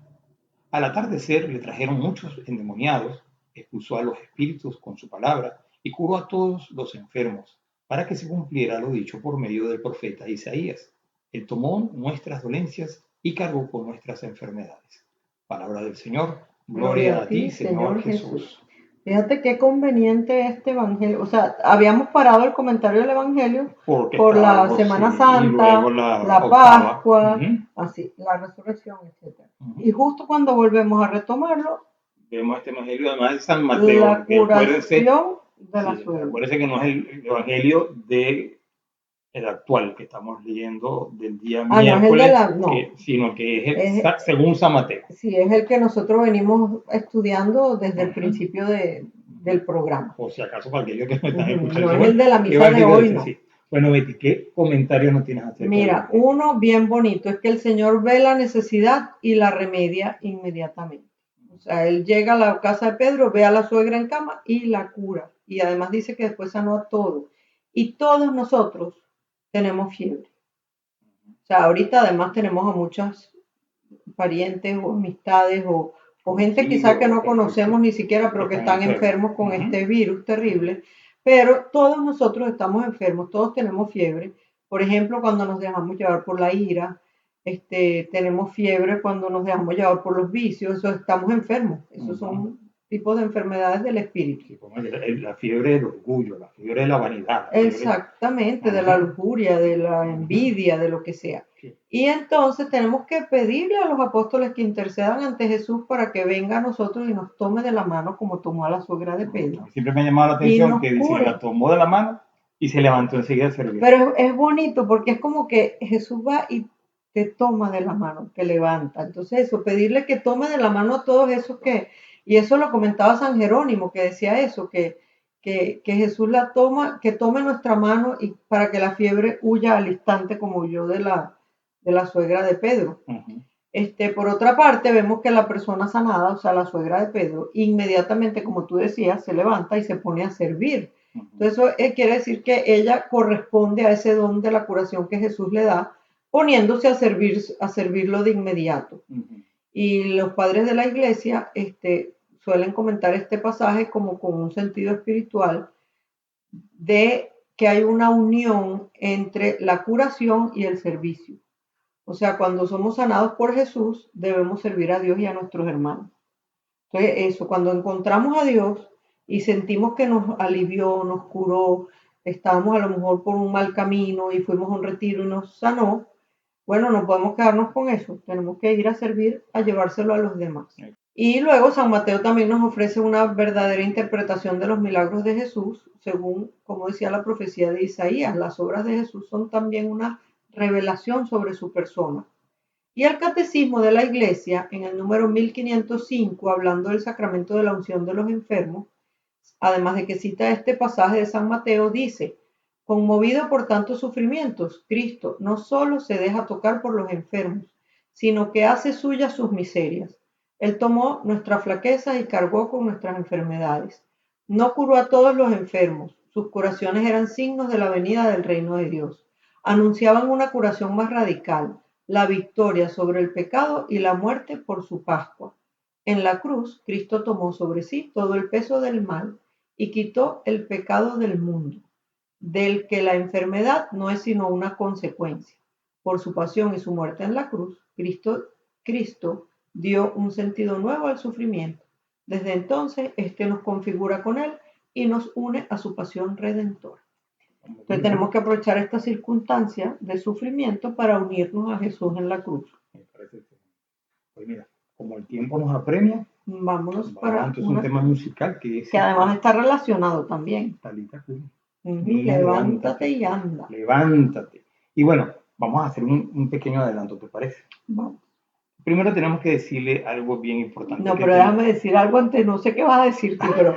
Speaker 2: Al atardecer le trajeron muchos endemoniados, expulsó a los espíritus con su palabra y curó a todos los enfermos, para que se cumpliera lo dicho por medio del profeta Isaías. Él tomó nuestras dolencias y cargó con nuestras enfermedades. Palabra del Señor. Gloria a ti, Señor Jesús.
Speaker 3: Fíjate qué conveniente este evangelio. O sea, habíamos parado el comentario del evangelio por la Semana Santa, la Pascua, así, la resurrección, etc. Y justo cuando volvemos a retomarlo,
Speaker 2: vemos este evangelio además de San Mateo.
Speaker 3: La curación de la suegra.
Speaker 2: Acuérdense que no es el evangelio el actual que estamos leyendo del día miércoles, sino que es según San Mateo.
Speaker 3: Sí, es el que nosotros venimos estudiando desde el principio del programa.
Speaker 2: O si acaso cualquiera que me están escuchando.
Speaker 3: No es el de la misa de hoy, no.
Speaker 2: Sí. Bueno, Betty, ¿qué comentarios nos tienes acerca?
Speaker 3: Mira, uno bien bonito es que el Señor ve la necesidad y la remedia inmediatamente. O sea, Él llega a la casa de Pedro, ve a la suegra en cama y la cura. Y además dice que después sanó a todos. Y todos nosotros tenemos fiebre. O sea, ahorita además tenemos a muchos parientes o amistades o gente quizá que no conocemos ni siquiera, pero que están enfermos con este virus terrible. Pero todos nosotros estamos enfermos, todos tenemos fiebre. Por ejemplo, cuando nos dejamos llevar por la ira, tenemos fiebre cuando nos dejamos llevar por los vicios, eso estamos enfermos. Esos son tipos de enfermedades del espíritu.
Speaker 2: Sí, como la fiebre del orgullo, la fiebre de la vanidad.
Speaker 3: Exactamente, de la lujuria, de la envidia, de lo que sea. Sí. Y entonces tenemos que pedirle a los apóstoles que intercedan ante Jesús para que venga a nosotros y nos tome de la mano como tomó a la suegra de Pedro.
Speaker 2: Siempre me ha llamado la atención que dice, la tomó de la mano y se levantó enseguida a servir.
Speaker 3: Pero es bonito porque es como que Jesús va y te toma de la mano, te levanta. Entonces eso, pedirle que tome de la mano a todos esos que... Y eso lo comentaba San Jerónimo, que decía eso, que Jesús la toma, que tome nuestra mano y para que la fiebre huya al instante, como huyó de la suegra de Pedro. Por otra parte, vemos que la persona sanada, o sea, la suegra de Pedro, inmediatamente, como tú decías, se levanta y se pone a servir. Entonces, eso quiere decir que ella corresponde a ese don de la curación que Jesús le da, poniéndose a servirlo de inmediato. Y los padres de la iglesia, suelen comentar este pasaje como con un sentido espiritual de que hay una unión entre la curación y el servicio. O sea, cuando somos sanados por Jesús, debemos servir a Dios y a nuestros hermanos. Entonces, eso, cuando encontramos a Dios y sentimos que nos alivió, nos curó, estábamos a lo mejor por un mal camino y fuimos a un retiro y nos sanó, bueno, no podemos quedarnos con eso. Tenemos que ir a servir, a llevárselo a los demás. Y luego San Mateo también nos ofrece una verdadera interpretación de los milagros de Jesús, según, como decía la profecía de Isaías, las obras de Jesús son también una revelación sobre su persona. Y el Catecismo de la Iglesia, en el número 1505, hablando del sacramento de la unción de los enfermos, además de que cita este pasaje de San Mateo, dice: conmovido por tantos sufrimientos, Cristo no solo se deja tocar por los enfermos, sino que hace suyas sus miserias. Él tomó nuestra flaqueza y cargó con nuestras enfermedades. No curó a todos los enfermos. Sus curaciones eran signos de la venida del reino de Dios. Anunciaban una curación más radical, la victoria sobre el pecado y la muerte por su Pascua. En la cruz, Cristo tomó sobre sí todo el peso del mal y quitó el pecado del mundo, del que la enfermedad no es sino una consecuencia. Por su pasión y su muerte en la cruz, Cristo dio un sentido nuevo al sufrimiento. Desde entonces, nos configura con él y nos une a su pasión redentora. Entonces tenemos que aprovechar esta circunstancia de sufrimiento para unirnos a Jesús en la cruz.
Speaker 2: Me parece que... Pues mira, como el tiempo nos apremia,
Speaker 3: vámonos para
Speaker 2: entonces un tema musical que
Speaker 3: además está relacionado también.
Speaker 2: Talita,
Speaker 3: levántate y anda.
Speaker 2: Levántate. Y bueno, vamos a hacer un pequeño adelanto, ¿te parece?
Speaker 3: Vamos.
Speaker 2: Primero tenemos que decirle algo bien importante.
Speaker 3: No, pero déjame decir algo antes, no sé qué vas a decir tú, pero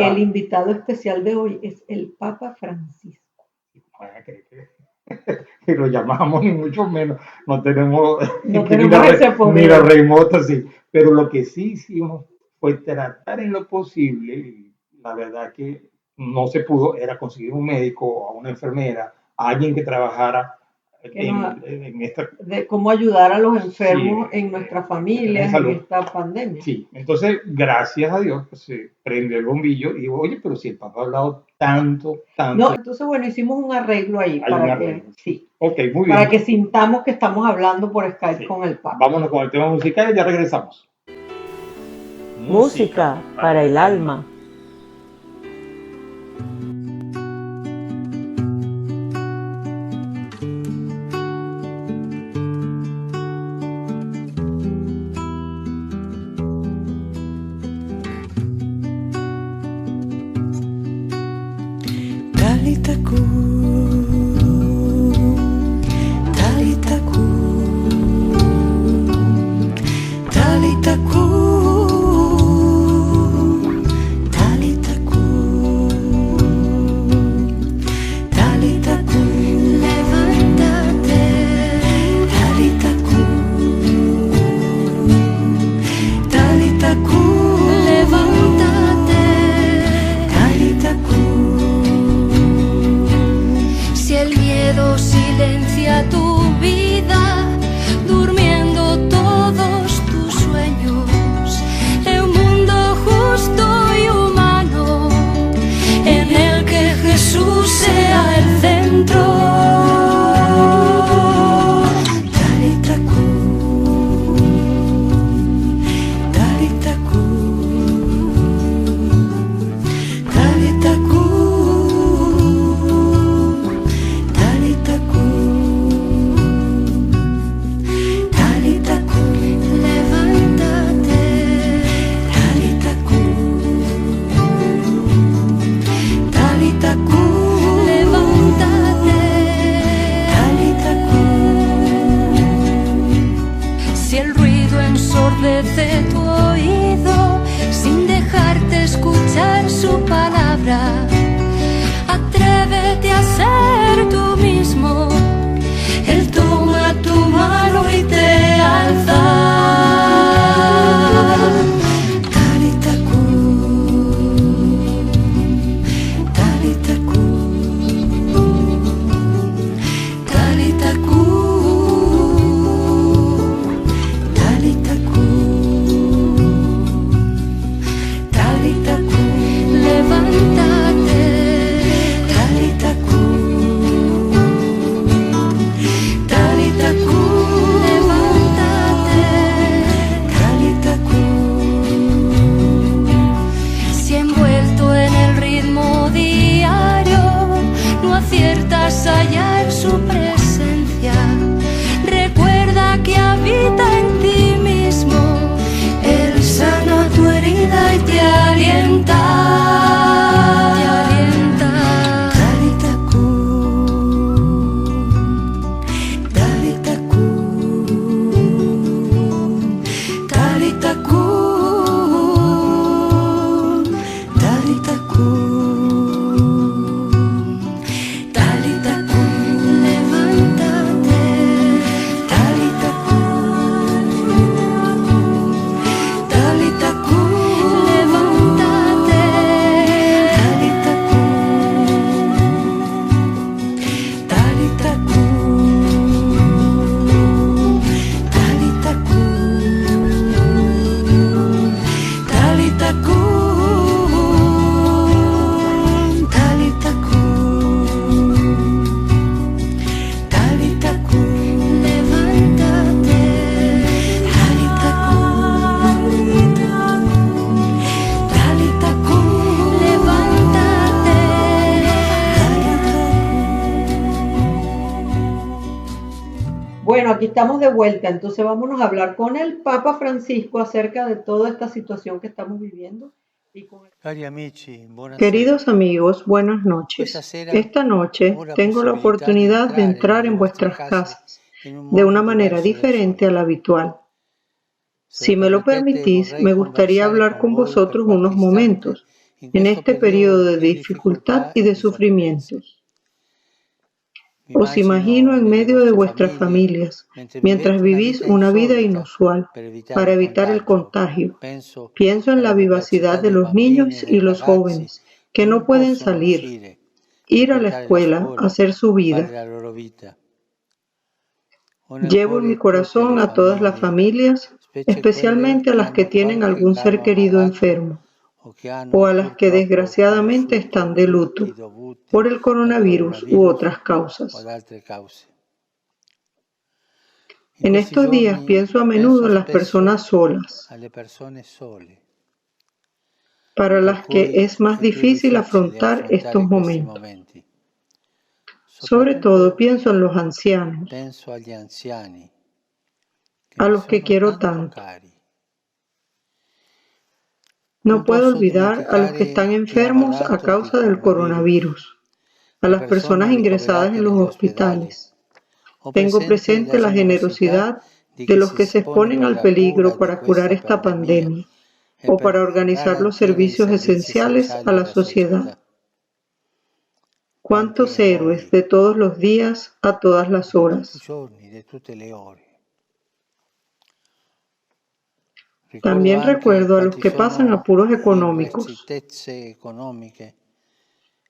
Speaker 3: el invitado especial de hoy es el Papa Francisco.
Speaker 2: Que lo llamamos ni mucho menos, no tenemos
Speaker 3: ese poder.
Speaker 2: Ni la remota, sí. Pero lo que sí hicimos fue tratar en lo posible, y la verdad que no se pudo, era conseguir un médico, a una enfermera, a alguien que trabajara en esta...
Speaker 3: de cómo ayudar a los enfermos en nuestra familia, en esta pandemia.
Speaker 2: Sí, entonces, gracias a Dios, pues, se prendió el bombillo y digo, oye, pero si el Papa ha hablado tanto...
Speaker 3: No, entonces, bueno, hicimos un arreglo ahí. Sí.
Speaker 2: Ok, muy bien.
Speaker 3: Para que sintamos que estamos hablando por Skype con el Papa.
Speaker 2: Vámonos con el tema musical y ya regresamos.
Speaker 3: Música para el alma.
Speaker 1: ruido ensordece tu oído sin dejarte escuchar su palabra. Atrévete a ser tú mismo. Él toma tu mano y te alza. Hallar su presencia, recuerda que habita en ti mismo. Él sana tu herida y te alienta. Te alienta. Talita kum, talita kum, talita kum, talita kum.
Speaker 3: Bueno, aquí estamos de vuelta, entonces vámonos a hablar con el Papa Francisco acerca de toda esta situación que estamos viviendo.
Speaker 4: Queridos amigos, buenas noches. Esta noche tengo la oportunidad de entrar en vuestras casas de una manera diferente a la habitual. Si me lo permitís, me gustaría hablar con vosotros unos momentos en este periodo de dificultad y de sufrimientos. Os imagino en medio de vuestras familias, mientras vivís una vida inusual, para evitar el contagio. Pienso en la vivacidad de los niños y los jóvenes, que no pueden salir, ir a la escuela, hacer su vida. Llevo en mi corazón a todas las familias, especialmente a las que tienen algún ser querido enfermo, o a las que desgraciadamente están de luto por el coronavirus u otras causas. En estos días pienso a menudo en las personas solas, para las que es más difícil afrontar estos momentos. Sobre todo pienso en los ancianos, a los que quiero tanto. No puedo olvidar a los que están enfermos a causa del coronavirus, a las personas ingresadas en los hospitales. Tengo presente la generosidad de los que se exponen al peligro para curar esta pandemia o para organizar los servicios esenciales a la sociedad. Cuántos héroes de todos los días a todas las horas. También recuerdo a los que pasan apuros económicos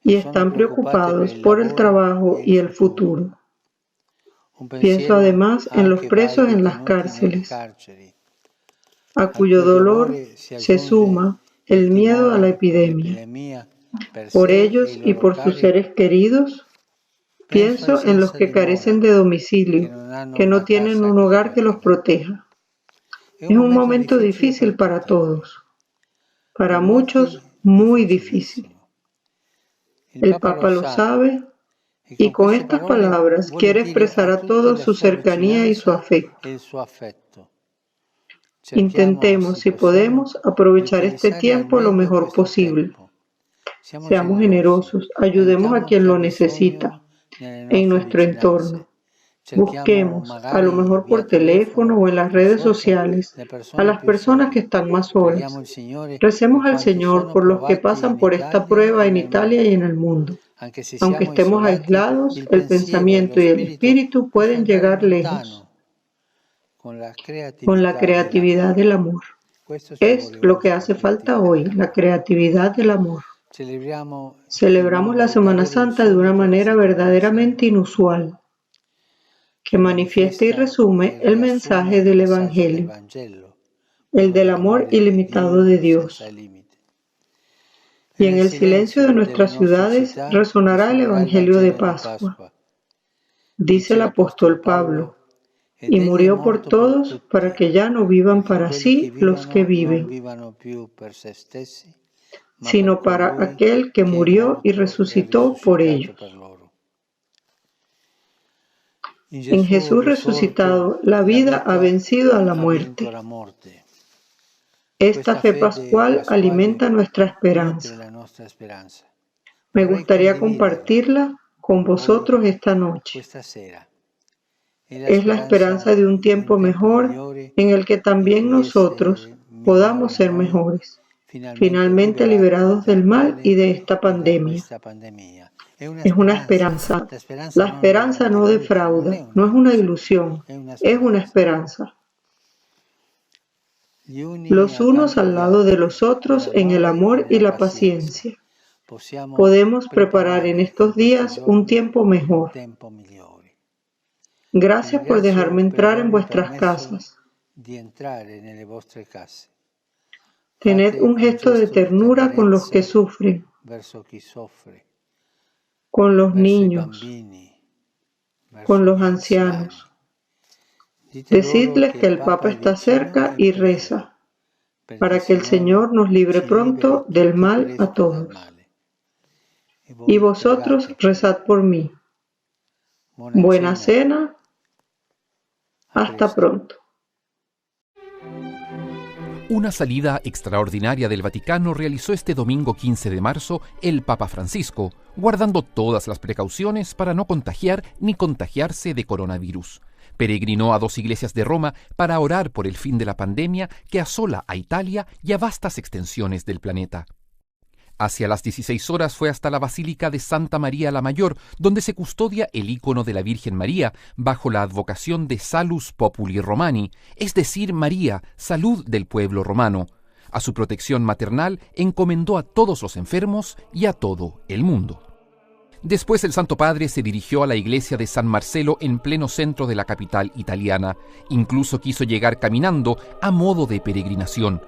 Speaker 4: y están preocupados por el trabajo y el futuro. Pienso además en los presos en las cárceles, a cuyo dolor se suma el miedo a la epidemia. Por ellos y por sus seres queridos, pienso en los que carecen de domicilio, que no tienen un hogar que los proteja. Es un momento difícil para todos, para muchos muy difícil. El Papa lo sabe y con estas palabras quiere expresar a todos su cercanía y su afecto. Intentemos, si podemos, aprovechar este tiempo lo mejor posible. Seamos generosos, ayudemos a quien lo necesita en nuestro entorno. Busquemos, a lo mejor por teléfono o en las redes sociales, a las personas que están más solas. Recemos al Señor por los que pasan por esta prueba en Italia y en el mundo. Aunque estemos aislados, el pensamiento y el espíritu pueden llegar lejos con la creatividad del amor. Es lo que hace falta hoy, la creatividad del amor. Celebramos la Semana Santa de una manera verdaderamente inusual, que manifiesta y resume el mensaje del Evangelio, el del amor ilimitado de Dios. Y en el silencio de nuestras ciudades resonará el Evangelio de Pascua. Dice el apóstol Pablo, y murió por todos para que ya no vivan para sí los que viven, sino para aquel que murió y resucitó por ellos. En Jesús resucitado, la vida ha vencido a la muerte. Esta fe pascual alimenta nuestra esperanza. Me gustaría compartirla con vosotros esta noche. Es la esperanza de un tiempo mejor en el que también nosotros podamos ser mejores, finalmente liberados del mal y de esta pandemia. Es una esperanza. La esperanza no defrauda, no es una ilusión, es una esperanza. Los unos al lado de los otros en el amor y la paciencia. Podemos preparar en estos días un tiempo mejor. Gracias por dejarme entrar en vuestras casas. Tened un gesto de ternura con los que sufren, con los niños, con los ancianos. Decidles que el Papa está cerca y reza, para que el Señor nos libre pronto del mal a todos. Y vosotros rezad por mí. Buena cena. Hasta pronto.
Speaker 5: Una salida extraordinaria del Vaticano realizó este domingo 15 de marzo el Papa Francisco, guardando todas las precauciones para no contagiar ni contagiarse de coronavirus. Peregrinó a 2 iglesias de Roma para orar por el fin de la pandemia que asola a Italia y a vastas extensiones del planeta. Hacia las 16 horas fue hasta la Basílica de Santa María la Mayor, donde se custodia el ícono de la Virgen María, bajo la advocación de Salus Populi Romani, es decir, María, salud del pueblo romano. A su protección maternal encomendó a todos los enfermos y a todo el mundo. Después el Santo Padre se dirigió a la iglesia de San Marcelo en pleno centro de la capital italiana. Incluso quiso llegar caminando a modo de peregrinación.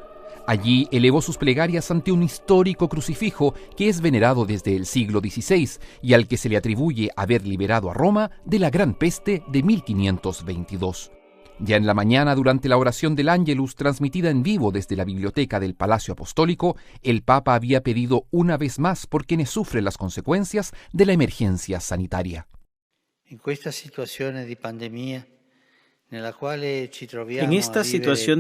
Speaker 5: Allí elevó sus plegarias ante un histórico crucifijo que es venerado desde el siglo XVI y al que se le atribuye haber liberado a Roma de la Gran Peste de 1522. Ya en la mañana, durante la oración del Ángelus transmitida en vivo desde la biblioteca del Palacio Apostólico, el Papa había pedido una vez más por quienes sufren las consecuencias de la emergencia sanitaria.
Speaker 6: En esta situación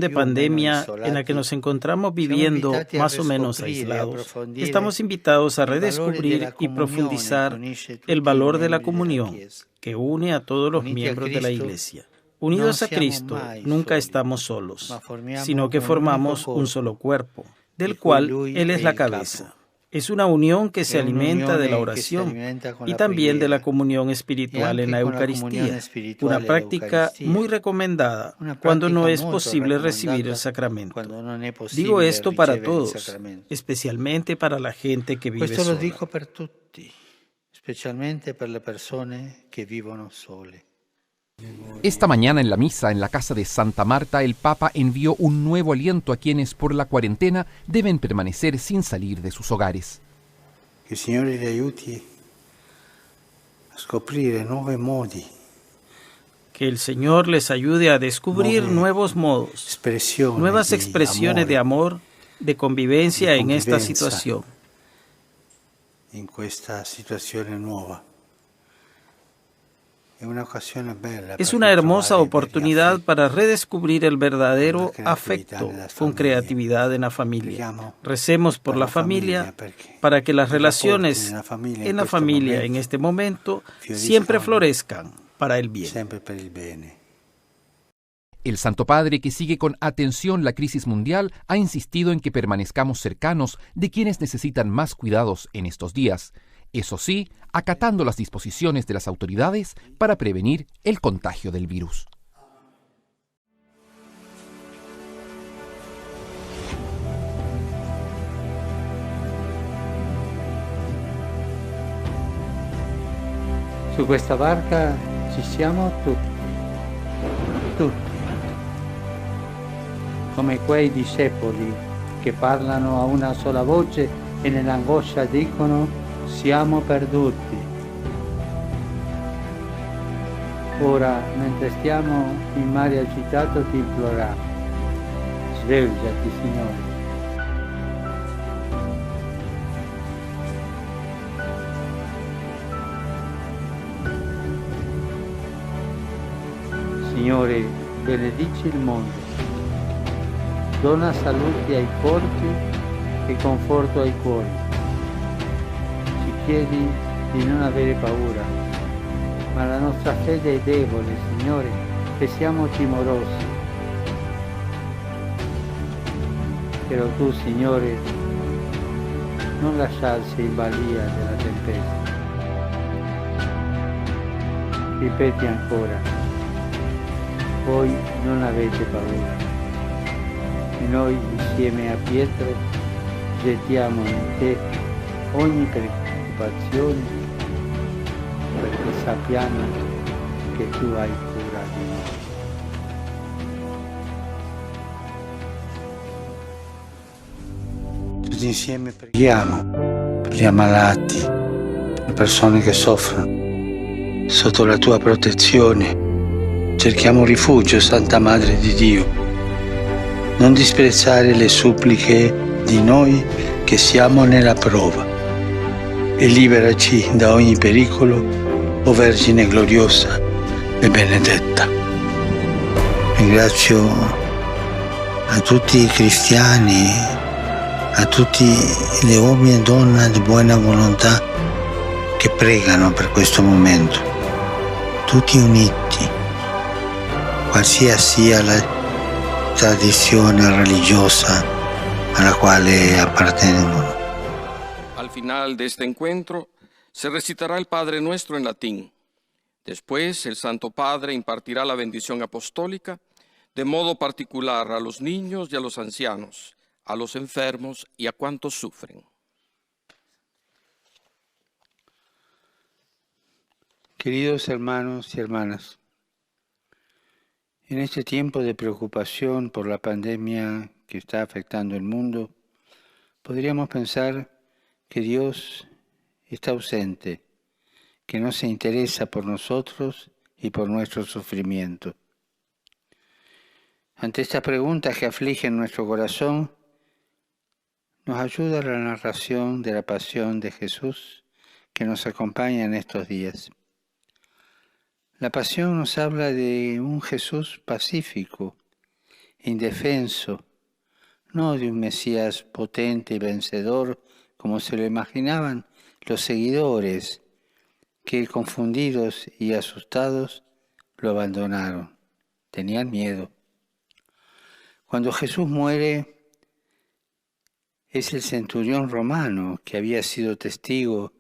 Speaker 6: de pandemia en la que nos encontramos viviendo más o menos aislados, estamos invitados a redescubrir y profundizar el valor de la comunión que une a todos los miembros de la Iglesia. Unidos a Cristo, nunca estamos solos, sino que formamos un solo cuerpo, del cual Él es la cabeza. Es una unión que se alimenta de la oración y también de la comunión espiritual en la Eucaristía, una práctica muy recomendada cuando no es posible recibir el sacramento. Digo esto para todos, especialmente para la gente que vive sola. Questo lo dico per tutti, specialmente per le persone che vivono sole.
Speaker 5: Esta mañana en la misa en la casa de Santa Marta, el Papa envió un nuevo aliento a quienes por la cuarentena deben permanecer sin salir de sus hogares.
Speaker 6: Que el Señor le ayude a scoprire nuovi modi. Que el Señor les ayude a descubrir nuevos modos, nuevas expresiones de amor, de convivencia en esta situación. En esta situación nueva. Es una hermosa oportunidad para redescubrir el verdadero afecto con creatividad en la familia. Recemos por la familia para que las relaciones en la familia en este momento siempre florezcan, para el bien.
Speaker 7: Siempre per il bene.
Speaker 5: El Santo Padre, que sigue con atención la crisis mundial, ha insistido en que permanezcamos cercanos de quienes necesitan más cuidados en estos días. Eso sí, acatando las disposiciones de las autoridades para prevenir el contagio del virus.
Speaker 7: Su questa barca ci siamo tutti, come quei discepoli che parlano a una sola voce e nell'angoscia dicono siamo perduti. Ora, mentre stiamo in mare agitato, ti imploriamo, svegliati, Signore. Signore, benedici il mondo, dona salute ai corpi e conforto ai cuori. Ci chiedi di non avere paura, ma la nostra fede è debole, Signore, e siamo timorosi. Però tu, Signore, non lasciarci in balia della tempesta. Ripeti ancora. Voi non avete paura. E noi insieme a Pietro gettiamo in te ogni preoccupazione perché sappiamo che tu hai cura di noi. Tutti insieme preghiamo per gli ammalati, per le persone che soffrono. Sotto la tua protezione cerchiamo rifugio, Santa Madre di Dio. Non disprezzare le suppliche di noi che siamo nella prova e liberaci da ogni pericolo, o Vergine gloriosa e benedetta. Ringrazio a tutti i cristiani, a tutti gli uomini e donne di buona volontà che pregano per questo momento, tutti uniti, qualsiasi sia la tradizione religiosa alla quale appartengono.
Speaker 8: Al final de este encuentro se recitará el Padre Nuestro en latín. Después el Santo Padre impartirá la bendición apostólica de modo particular a los niños y a los ancianos, a los enfermos y a cuantos sufren.
Speaker 7: Queridos hermanos y hermanas, en este tiempo de preocupación por la pandemia que está afectando el mundo, podríamos pensar que Dios está ausente, que no se interesa por nosotros y por nuestro sufrimiento. Ante estas preguntas que afligen nuestro corazón, nos ayuda la narración de la pasión de Jesús que nos acompaña en estos días. La pasión nos habla de un Jesús pacífico, indefenso, no de un Mesías potente y vencedor como se lo imaginaban los seguidores que, confundidos y asustados, lo abandonaron. Tenían miedo. Cuando Jesús muere, es el centurión romano que había sido testigo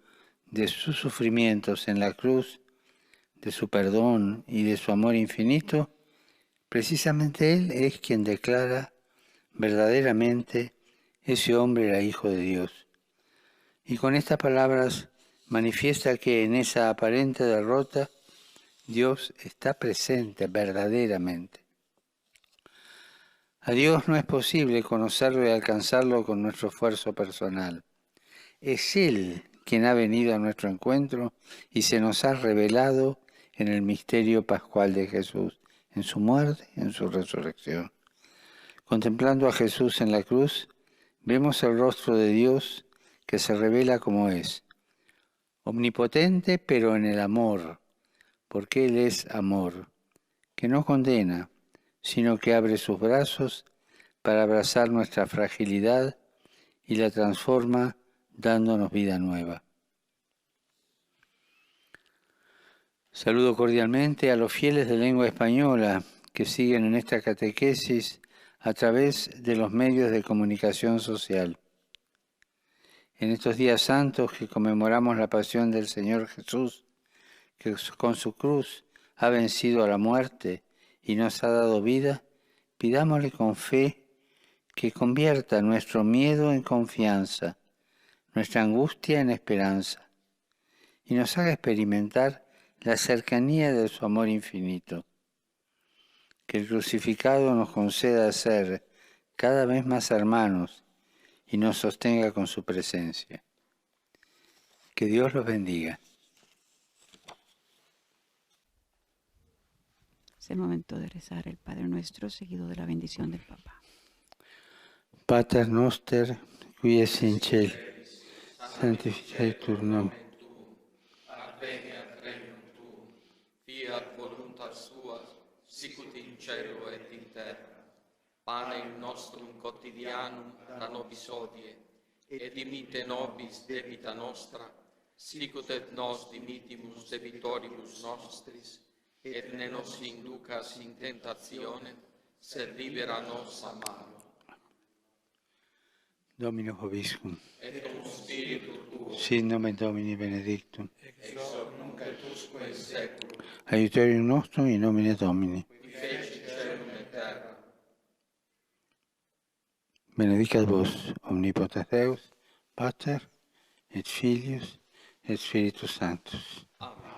Speaker 7: de sus sufrimientos en la cruz, de su perdón y de su amor infinito. Precisamente él es quien declara verdaderamente ese hombre era hijo de Dios. Y con estas palabras manifiesta que en esa aparente derrota Dios está presente verdaderamente. A Dios no es posible conocerlo y alcanzarlo con nuestro esfuerzo personal. Es Él quien ha venido a nuestro encuentro y se nos ha revelado en el misterio pascual de Jesús, en su muerte y en su resurrección. Contemplando a Jesús en la cruz, vemos el rostro de Dios que se revela como es, omnipotente pero en el amor, porque Él es amor, que no condena, sino que abre sus brazos para abrazar nuestra fragilidad y la transforma dándonos vida nueva. Saludo cordialmente a los fieles de lengua española que siguen en esta catequesis a través de los medios de comunicación social. En estos días santos que conmemoramos la pasión del Señor Jesús, que con su cruz ha vencido a la muerte y nos ha dado vida, pidámosle con fe que convierta nuestro miedo en confianza, nuestra angustia en esperanza, y nos haga experimentar la cercanía de su amor infinito. Que el crucificado nos conceda ser cada vez más hermanos y nos sostenga con su presencia. Que Dios los bendiga.
Speaker 9: Es el momento de rezar el Padre Nuestro, seguido de la bendición del Papa.
Speaker 7: Pater noster, qui es in cielo, sanctificetur nomen.
Speaker 8: Adveniat regnum tuum, fiat voluntas tuas, sicut in cielo et in terra. Panem nostrum quotidianum da nobis hodie, et dimitte nobis debita nostra, sicut et nos dimittimus debitoribus nostris, et ne nos inducas in tentationem, sed libera nos a malo.
Speaker 7: Dominus vobiscum.
Speaker 8: Et cum spiritu tuo.
Speaker 7: Sit nomen Domini benedictum.
Speaker 8: Ex hoc nunc et usque in saeculum.
Speaker 7: Aiuterium nostrum in nomine Domini.
Speaker 8: Qui feci caelum et terra.
Speaker 7: Benedicat vos, omnipotens Deus, Pater, et Filius, et Spiritus Sanctus.
Speaker 8: Amen.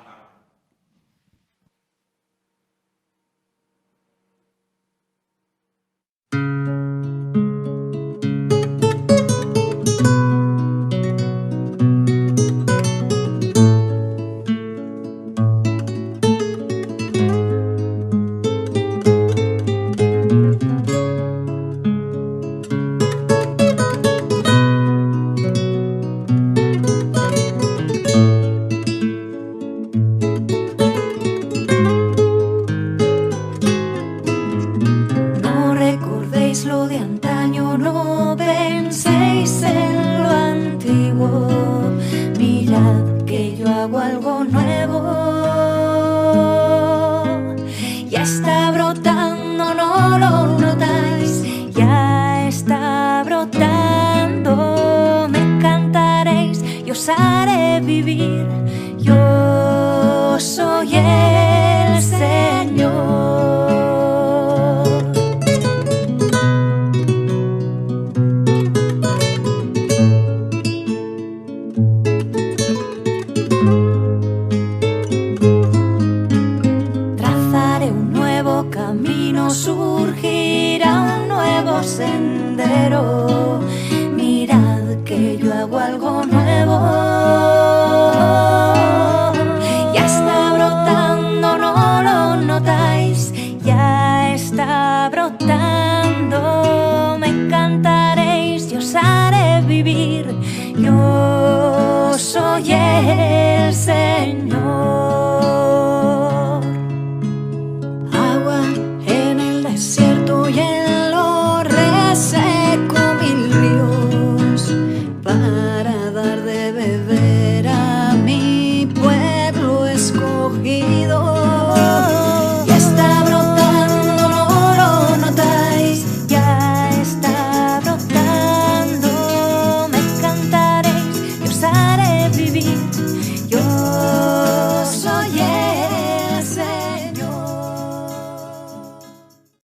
Speaker 1: Yo soy el Señor.